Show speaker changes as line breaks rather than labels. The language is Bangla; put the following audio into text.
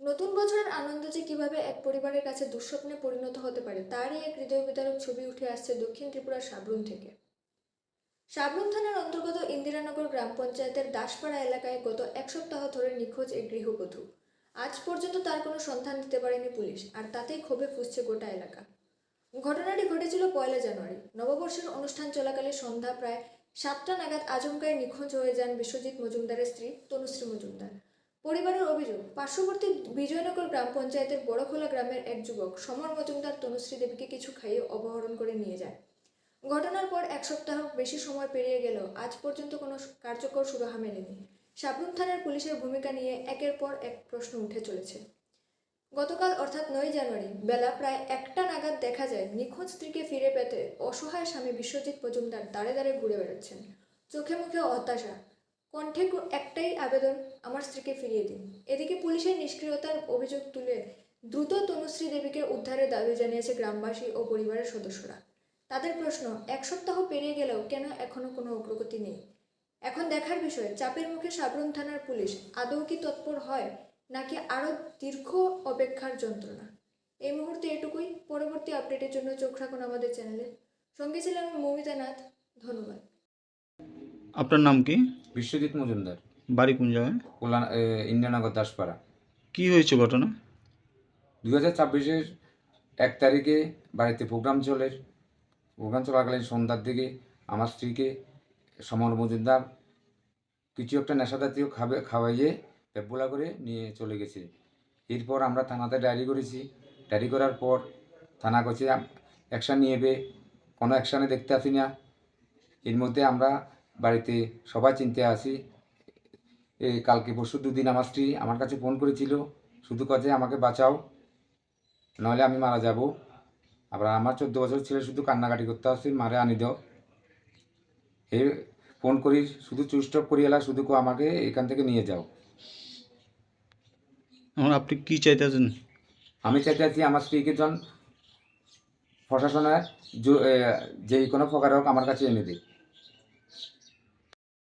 নতুন বছরের আনন্দ যে কিভাবে এক পরিবারের কাছে দুঃস্বপ্নে পরিণত হতে পারে তারই এক হৃদয় বিদারক ছবি উঠে আসছে দক্ষিণ ত্রিপুরার সাবরুম থেকে। সাবরুম থানার অন্তর্গত ইন্দিরানগর গ্রাম পঞ্চায়েতের দাসপাড়া এলাকায় গত এক সপ্তাহ ধরে নিখোঁজ এক গৃহবধূ। আজ পর্যন্ত তার কোনো সন্ধান দিতে পারেনি পুলিশ, আর তাতেই ক্ষোভে ফুঁসছে গোটা এলাকা। ঘটনাটি ঘটেছিল 1 জানুয়ারি। নববর্ষের অনুষ্ঠান চলাকালে সন্ধ্যা প্রায় 7টা নাগাদ আচমকায় নিখোঁজ হয়ে যান বিশ্বজিৎ মজুমদারের স্ত্রী তনুশ্রী মজুমদার। পরিবারের অভিযোগ, পার্শ্ববর্তী বিজয়নগর গ্রাম পঞ্চায়েতের বড়খোলা গ্রামের এক যুবক সমর মজুমদার তনুশ্রী দেবীকে কিছু খাইয়ে অপহরণ করে নিয়ে যায়। ঘটনার পর এক সপ্তাহ বেশি সময় পেরিয়ে গেলেও আজ পর্যন্ত কোনো কার্যকর সুরাহা মেলেনি। সাবরুম থানার পুলিশের ভূমিকা নিয়ে একের পর এক প্রশ্ন উঠে চলেছে। গতকাল অর্থাৎ 9 জানুয়ারি বেলা প্রায় 1টা নাগাদ দেখা যায় নিখোঁজ স্ত্রীকে ফিরে পেতে অসহায় স্বামী বিশ্বজিৎ মজুমদার দাঁড়ে দাঁড়ে ঘুরে বেড়াচ্ছেন। চোখে মুখে হতাশা, কণ্ঠে একটাই আবেদন, আমার স্ত্রীকে ফিরিয়ে দিন। এদিকে পুলিশের নিষ্ক্রিয়তার অভিযোগ তুলে দ্রুত তনুশ্রী দেবীকে উদ্ধারের দাবি জানিয়েছে গ্রামবাসী ও পরিবারের সদস্যরা। তাদের প্রশ্ন, এক সপ্তাহ পেরিয়ে গেলেও কেন এখনো কোনো অগ্রগতি নেই। এখন দেখার বিষয়, চাপের মুখে সাবরুম থানার পুলিশ আদৌ কি তৎপর হয়, নাকি আরও দীর্ঘ অপেক্ষার যন্ত্রণা। এই মুহূর্তে এটুকুই। পরবর্তী আপডেটের জন্য চোখ রাখুন আমাদের চ্যানেলে। সঙ্গে ছিলাম আমি মৌমিতা নাথ। ধন্যবাদ।
আপনার নাম কি?
বিশ্বজিৎ মজুমদার,
বাড়ি কোন জায়গায়?
ইন্দিরানগর দাসপাড়া।
কি হয়েছে ঘটনা?
2024-এর 1 তারিখে বাড়িতে প্রোগ্রাম চলাকালীন সন্ধ্যার দিকে আমার স্ত্রীকে সমর মজুমদার কিছু একটা নেশাজাতীয় খাওয়াইয়ে পেটবোলা করে নিয়ে চলে গেছে। এরপর আমরা থানাতে ডায়েরি করেছি। ডায়েরি করার পর থানা কাছে অ্যাকশান নিয়েবে, কোনো অ্যাকশানে দেখতে আসি না। এর মধ্যে আমরা বাড়িতে সবাই চিনতে আসি। কালকে পরশু 2 দিন আমার স্ত্রী আমার কাছে ফোন করেছিল, শুধু কাজে আমাকে বাঁচাও, নাহলে আমি মারা যাব। আবার আমার 14 বছর ছেলে শুধু কান্নাকাটি করতে আসছে, মারে আনি দাও। এই ফোন করি, শুধু চুপস্টপ করি এলা, শুধু আমাকে এখান থেকে নিয়ে যাও।
এখন আপনি কি চাইতেছেন?
আমি চাইতে আছি আমার স্ত্রীকে প্রশাসনের যে কোনো প্রকার হোক আমার কাছে এনে দিই।